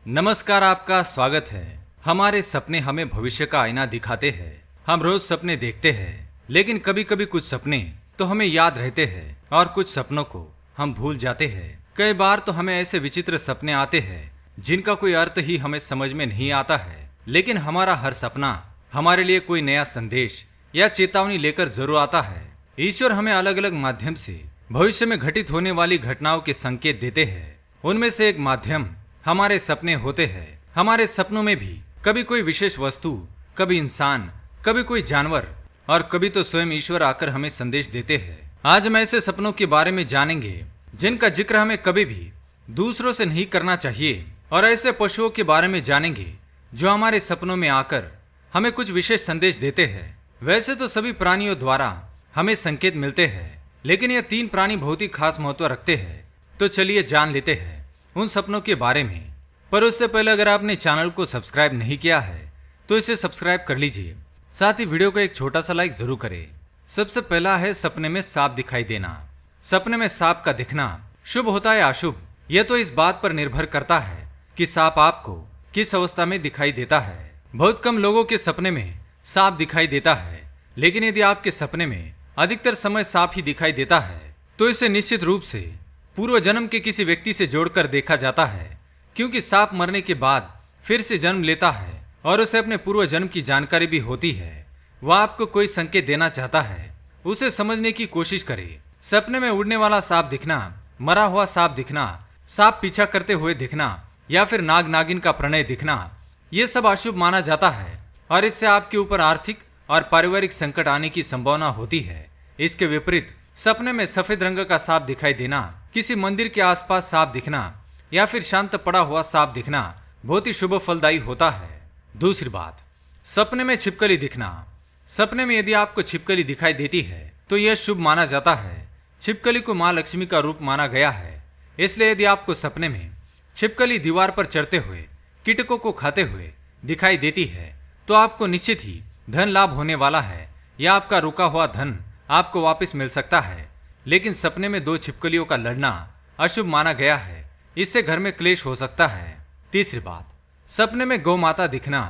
नमस्कार, आपका स्वागत है। हमारे सपने हमें भविष्य का आईना दिखाते हैं। हम रोज सपने देखते हैं, लेकिन कभी कभी कुछ सपने तो हमें याद रहते हैं और कुछ सपनों को हम भूल जाते हैं। कई बार तो हमें ऐसे विचित्र सपने आते हैं जिनका कोई अर्थ ही हमें समझ में नहीं आता है, लेकिन हमारा हर सपना हमारे लिए कोई नया संदेश या चेतावनी लेकर जरूर आता है। ईश्वर हमें अलग अलग माध्यम से भविष्य में घटित होने वाली घटनाओं के संकेत देते हैं। उनमें से एक माध्यम हमारे सपने होते हैं। हमारे सपनों में भी कभी कोई विशेष वस्तु, कभी इंसान, कभी कोई जानवर और कभी तो स्वयं ईश्वर आकर हमें संदेश देते हैं। आज हम ऐसे सपनों के बारे में जानेंगे जिनका जिक्र हमें कभी भी दूसरों से नहीं करना चाहिए, और ऐसे पशुओं के बारे में जानेंगे जो हमारे सपनों में आकर हमें कुछ विशेष संदेश देते हैं। वैसे तो सभी प्राणियों द्वारा हमें संकेत मिलते हैं, लेकिन ये 3 प्राणी बहुत ही खास महत्व रखते हैं। तो चलिए जान लेते हैं उन सपनों के बारे में। पर उससे पहले अगर आपने चैनल को सब्सक्राइब नहीं किया है तो इसे सब्सक्राइब कर लीजिए, साथ ही वीडियो को एक छोटा सा लाइक जरूर करें। सबसे पहला है सपने में सांप दिखाई देना। सपने में सांप का दिखना शुभ होता है अशुभ, यह तो इस बात पर निर्भर करता है कि सांप आपको किस अवस्था में दिखाई देता है। बहुत कम लोगों के सपने में सांप दिखाई देता है, लेकिन यदि आपके सपने में अधिकतर समय सांप ही दिखाई देता है तो इसे निश्चित रूप से पूर्व जन्म के किसी व्यक्ति से जोड़कर देखा जाता है, क्योंकि सांप मरने के बाद फिर से जन्म लेता है और उसे अपने पूर्व जन्म की जानकारी भी होती है। वह आपको कोई संकेत देना चाहता है, उसे समझने की कोशिश करें। सपने में उड़ने वाला सांप दिखना, मरा हुआ सांप दिखना, सांप पीछा करते हुए दिखना या फिर नाग नागिन का प्रणय दिखना, ये सब अशुभ माना जाता है और इससे आपके ऊपर आर्थिक और पारिवारिक संकट आने की संभावना होती है। इसके विपरीत सपने में सफेद रंग का सांप दिखाई देना, किसी मंदिर के आसपास सांप दिखना या फिर शांत पड़ा हुआ सांप दिखना बहुत ही शुभ फलदायी होता है। दूसरी बात, सपने में छिपकली दिखना। सपने में यदि आपको छिपकली दिखाई देती है तो यह शुभ माना जाता है। छिपकली को मां लक्ष्मी का रूप माना गया है, इसलिए यदि आपको सपने में छिपकली दीवार पर चढ़ते हुए कीटकों को खाते हुए दिखाई देती है तो आपको निश्चित ही धन लाभ होने वाला है या आपका रुका हुआ धन आपको वापस मिल सकता है। लेकिन सपने में 2 छिपकलियों का लड़ना अशुभ माना गया है, इससे घर में क्लेश हो सकता है। तीसरी बात, सपने में गौ माता दिखना।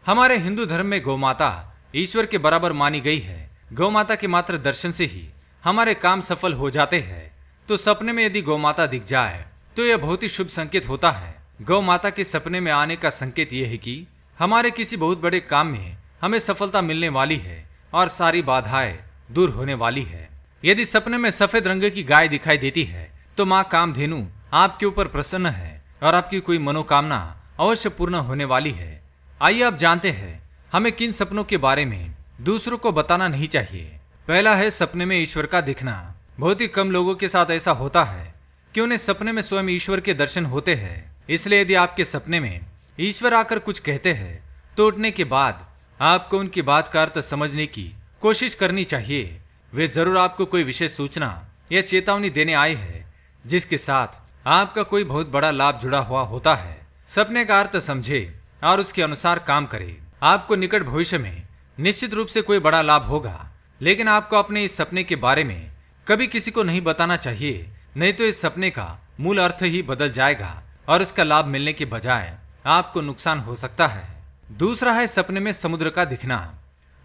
हमारे हिंदू धर्म में गौ माता ईश्वर के बराबर मानी गई है। गौ माता के मात्र दर्शन से ही हमारे काम सफल हो जाते हैं, तो सपने में यदि गौ माता दिख जाए तो यह बहुत ही शुभ संकेत होता है। गौ माता के सपने में आने का संकेत यह है कि हमारे किसी बहुत बड़े काम में हमें सफलता मिलने वाली है और सारी बाधाएं दूर होने वाली है। यदि सपने में सफेद रंग की गाय दिखाई देती है तो माँ कामधेनु आपके ऊपर प्रसन्न है और आपकी कोई मनोकामना अवश्य पूर्ण होने वाली है। आइए आप जानते हैं हमें किन सपनों के बारे में दूसरों को बताना नहीं चाहिए। पहला है सपने में ईश्वर का दिखना। बहुत ही कम लोगों के साथ ऐसा होता है कि उन्हें सपने में स्वयं ईश्वर के दर्शन होते हैं। इसलिए यदि आपके सपने में ईश्वर आकर कुछ कहते हैं तो उठने के बाद आपको उनकी बात का अर्थ समझने की कोशिश करनी चाहिए। वे जरूर आपको कोई विशेष सूचना या चेतावनी देने आए हैं जिसके साथ आपका कोई बहुत बड़ा लाभ जुड़ा हुआ होता है। सपने का अर्थ समझे और उसके अनुसार काम करें। आपको निकट भविष्य में निश्चित रूप से कोई बड़ा लाभ होगा, लेकिन आपको अपने इस सपने के बारे में कभी किसी को नहीं बताना चाहिए, नहीं तो इस सपने का मूल अर्थ ही बदल जाएगा और इसका लाभ मिलने के बजाय आपको नुकसान हो सकता है। दूसरा है सपने में समुद्र का दिखना।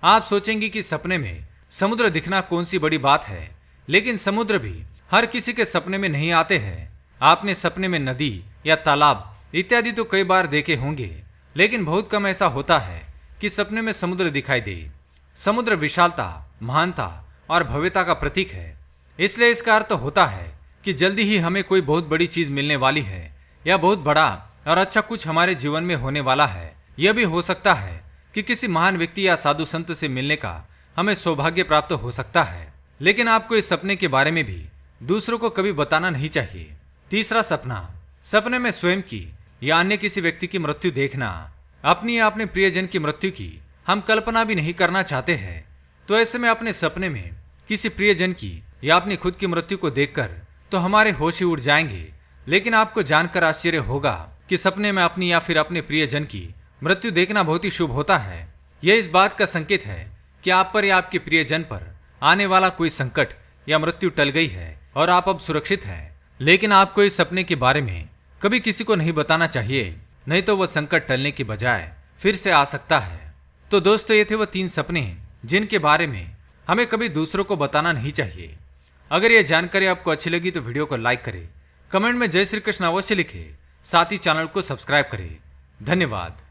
आप सोचेंगे कि सपने में समुद्र दिखना कौन सी बड़ी बात है, लेकिन समुद्र भी हर किसी के सपने में नहीं आते हैं। आपने सपने में नदी या तालाब इत्यादि तो कई बार देखे होंगे, लेकिन बहुत कम ऐसा होता है कि सपने में समुद्र दिखाई दे। समुद्र विशालता, महानता और भव्यता का प्रतीक है, इसलिए इसका अर्थ होता है कि जल्दी ही हमें कोई बहुत बड़ी चीज मिलने वाली है या बहुत बड़ा और अच्छा कुछ हमारे जीवन में होने वाला है। यह भी हो सकता है कि किसी महान व्यक्ति या साधु संत से मिलने का हमें सौभाग्य प्राप्त हो सकता है, लेकिन आपको इस सपने के बारे में भी दूसरों को कभी बताना नहीं चाहिए। तीसरा सपना, सपने में स्वयं की या अन्य किसी व्यक्ति की मृत्यु देखना। अपनी या अपने प्रियजन की मृत्यु की हम कल्पना भी नहीं करना चाहते हैं, तो ऐसे में अपने सपने में किसी प्रियजन की या अपनी खुद की मृत्यु को देखकर तो हमारे होश ही उड़ जाएंगे। लेकिन आपको जानकर आश्चर्य होगा कि सपने में अपनी या फिर अपने प्रियजन की मृत्यु देखना बहुत ही शुभ होता है। यह इस बात का संकेत है कि आप पर या आपके प्रियजन पर आने वाला कोई संकट या मृत्यु टल गई है और आप अब सुरक्षित हैं। लेकिन आपको इस सपने के बारे में कभी किसी को नहीं बताना चाहिए, नहीं तो वह संकट टलने की बजाय फिर से आ सकता है। तो दोस्तों, ये थे वो 3 सपने जिनके बारे में हमें कभी दूसरों को बताना नहीं चाहिए। अगर ये जानकारी आपको अच्छी लगी तो वीडियो को लाइक करें, कमेंट में जय श्री कृष्ण अवश्य लिखें, साथ ही चैनल को सब्सक्राइब करें। धन्यवाद।